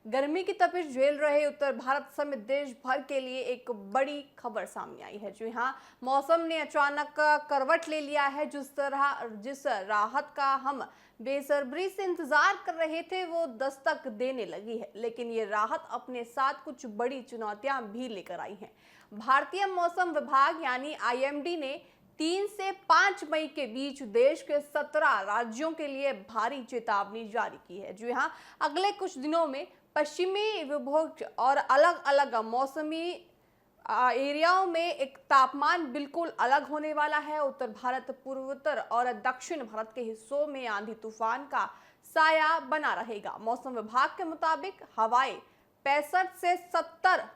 गर्मी की तपिश झेल रहे उत्तर भारत समेत देश भर के लिए एक बड़ी खबर सामने आई है। जी हाँ, मौसम ने अचानक करवट ले लिया है। जिस राहत का हम बेसब्री से इंतजार कर रहे थे वो दस्तक देने लगी है, लेकिन ये राहत अपने साथ कुछ बड़ी चुनौतियां भी लेकर आई हैं। भारतीय मौसम विभाग यानी आईएमडी ने 3 से 5 मई के बीच देश के 17 राज्यों के लिए भारी चेतावनी जारी की है। जी हाँ, अगले कुछ दिनों में पश्चिमी विभोग और अलग अलग मौसमी एरियाओं में एक तापमान बिल्कुल अलग होने वाला है। उत्तर भारत, पूर्वोत्तर और दक्षिण भारत के हिस्सों में आंधी तूफान का साया बना रहेगा। मौसम विभाग के मुताबिक हवाएं 65 से 70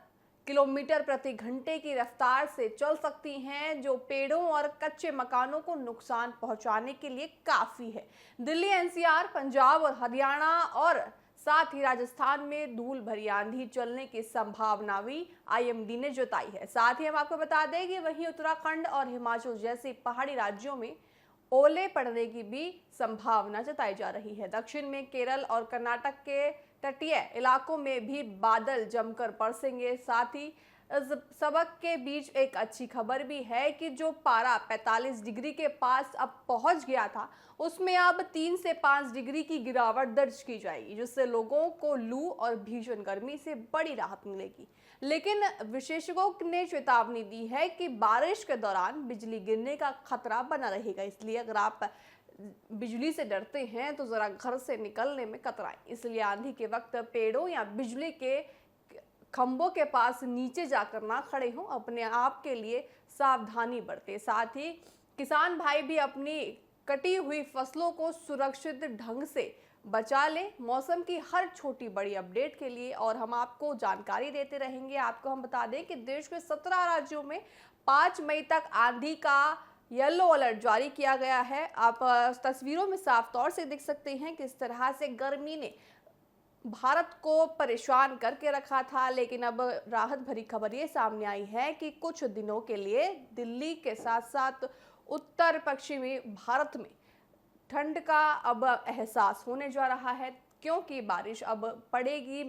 किलोमीटर प्रति घंटे की रफ्तार से चल सकती हैं, जो पेड़ों और कच्चे मकानों को नुकसान पहुंचाने के लिए काफी है। दिल्ली, एनसीआर, पंजाब और हरियाणा और साथ ही राजस्थान में धूल भरी आंधी चलने की संभावना भी आईएमडी ने जताई है। साथ ही हम आपको बता दें कि वहीं उत्तराखंड और हिमाचल जैसे पहाड़ी राज्यों में ओले पड़ने की भी संभावना जताई जा रही है। दक्षिण में केरल और कर्नाटक के तटीय इलाकों में भी बादल जमकर बरसेंगे। साथ ही इस सबक के बीच एक अच्छी खबर भी है कि जो पारा 45 डिग्री के पास अब पहुंच गया था, उसमें अब 3 से 5 डिग्री की गिरावट दर्ज की जाएगी, जिससे लोगों को लू और भीषण गर्मी से बड़ी राहत मिलेगी। लेकिन विशेषज्ञों ने चेतावनी दी है कि बारिश के दौरान बिजली गिरने का खतरा बना रहेगा, इसलिए अगर आप बिजली से डरते हैं तो जरा घर से निकलने में कतराएं। इसलिए आंधी के वक्त पेड़ों या बिजली के खंभों के पास नीचे जाकर ना खड़े हों, अपने आप के लिए सावधानी बरतें। साथ ही किसान भाई भी अपनी कटी हुई फसलों को सुरक्षित ढंग से बचा लें। मौसम की हर छोटी बड़ी अपडेट के लिए और हम आपको जानकारी देते रहेंगे। आपको हम बता दें कि देश के 17 राज्यों में 5 मई तक आंधी का येलो अलर्ट जारी किया गया है। आप तस्वीरों में साफ तौर से देख सकते हैं कि इस तरह से गर्मी ने भारत को परेशान करके रखा था, लेकिन अब राहत भरी खबर ये सामने आई है कि कुछ दिनों के लिए दिल्ली के साथ साथ उत्तर पश्चिमी भारत में ठंड का अब एहसास होने जा रहा है, क्योंकि बारिश अब पड़ेगी।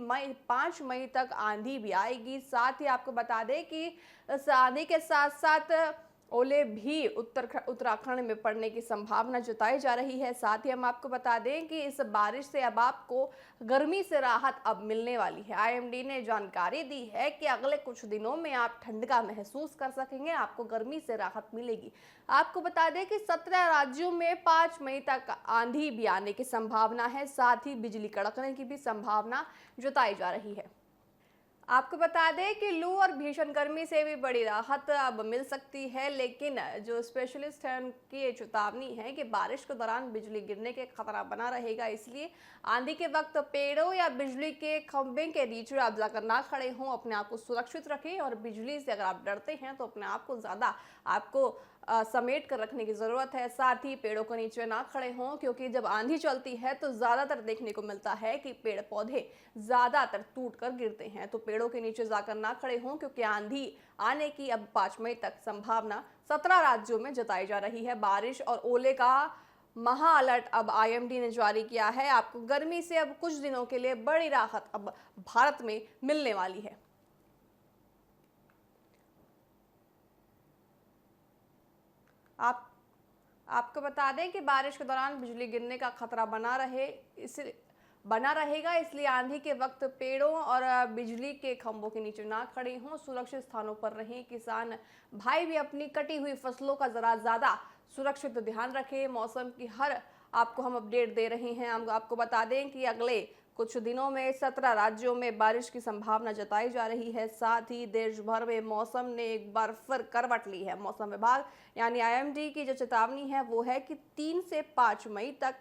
5 मई तक आंधी भी आएगी। साथ ही आपको बता दें कि इस आंधी के साथ साथ ओले भी उत्तराखंड में पड़ने की संभावना जताई जा रही है। साथ ही हम आपको बता दें कि इस बारिश से अब आपको गर्मी से राहत अब मिलने वाली है। आईएमडी ने जानकारी दी है कि अगले कुछ दिनों में आप ठंड का महसूस कर सकेंगे, आपको गर्मी से राहत मिलेगी। आपको बता दें कि 17 राज्यों में 5 मई तक आंधी भी आने की संभावना है। साथ ही बिजली कड़कने की भी संभावना जताई जा रही है। आपको बता दें कि लू और भीषण गर्मी से भी बड़ी राहत अब मिल सकती है, लेकिन जो स्पेशलिस्ट हैं उनकी ये चेतावनी है कि बारिश के दौरान बिजली गिरने के खतरा बना रहेगा। इसलिए आंधी के वक्त पेड़ों या बिजली के खंभे के नीचे आप जाकर ना खड़े हों, अपने आप को सुरक्षित रखें। और बिजली से अगर आप डरते हैं तो अपने आप को ज़्यादा आपको समेट कर रखने की ज़रूरत है। साथ ही पेड़ों के नीचे ना खड़े हों, क्योंकि जब आंधी चलती है तो ज़्यादातर देखने को मिलता है कि पेड़ पौधे ज़्यादातर टूट कर गिरते हैं। तो पेड़ों के नीचे जाकर ना खड़े हों, क्योंकि आंधी आने की अब 5 मई तक संभावना 17 राज्यों में जताई जा रही है। बारिश और ओले का महा अलर्ट अब आईएमडी ने जारी किया है। आपको गर्मी से अब कुछ दिनों के लिए बड़ी राहत अब भारत में मिलने वाली है। आपको बता दें कि बारिश के दौरान बिजली गिरने का खतरा बना रहेगा, इसलिए आंधी के वक्त पेड़ों और बिजली के खंभों के नीचे ना खड़े हों, सुरक्षित स्थानों पर रहें। किसान भाई भी अपनी कटी हुई फसलों का जरा ज़्यादा सुरक्षित ध्यान रखें। मौसम की हर आपको हम अपडेट दे रहे हैं। हम आपको बता दें कि अगले कुछ दिनों में 17 राज्यों में बारिश की संभावना जताई जा रही है। साथ ही देश भर में मौसम ने एक बार फिर करवट ली है। मौसम विभाग यानी आईएमडी की जो चेतावनी है वो है कि 3 से 5 मई तक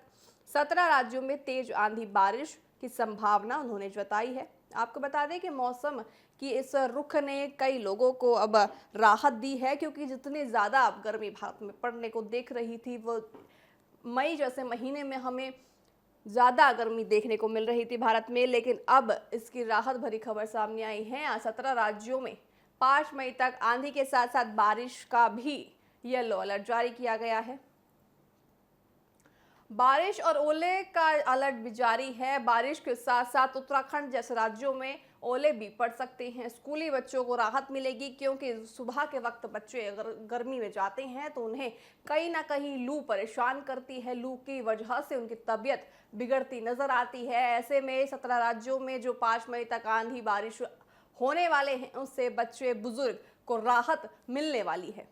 17 राज्यों में तेज आंधी बारिश की संभावना उन्होंने जताई है। आपको बता दें कि मौसम की इस रुख ने कई लोगों को अब राहत दी है, क्योंकि जितनी ज़्यादा अब गर्मी भारत में पड़ने को देख रही थी, वो मई जैसे महीने में हमें ज़्यादा गर्मी देखने को मिल रही थी भारत में, लेकिन अब इसकी राहत भरी खबर सामने आई है। 17 राज्यों में 5 मई तक आंधी के साथ साथ बारिश का भी येलो अलर्ट जारी किया गया है। बारिश और ओले का अलर्ट भी जारी है। बारिश के साथ साथ उत्तराखंड जैसे राज्यों में ओले भी पड़ सकते हैं। स्कूली बच्चों को राहत मिलेगी क्योंकि सुबह के वक्त बच्चे अगर गर्मी में जाते हैं तो उन्हें कहीं ना कहीं लू परेशान करती है। लू की वजह से उनकी तबीयत बिगड़ती नजर आती है। ऐसे में 17 राज्यों में जो 5 मई तक आंधी बारिश होने वाले हैं, उससे बच्चे बुजुर्ग को राहत मिलने वाली है।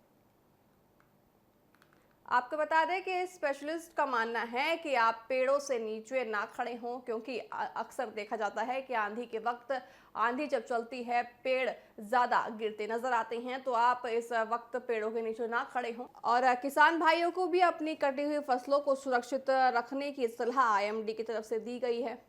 आपको बता दें कि स्पेशलिस्ट का मानना है कि आप पेड़ों से नीचे ना खड़े हों, क्योंकि अक्सर देखा जाता है कि आंधी के वक्त, आंधी जब चलती है, पेड़ ज़्यादा गिरते नजर आते हैं। तो आप इस वक्त पेड़ों के नीचे ना खड़े हों। और किसान भाइयों को भी अपनी कटी हुई फसलों को सुरक्षित रखने की सलाह IMD की तरफ से दी गई है।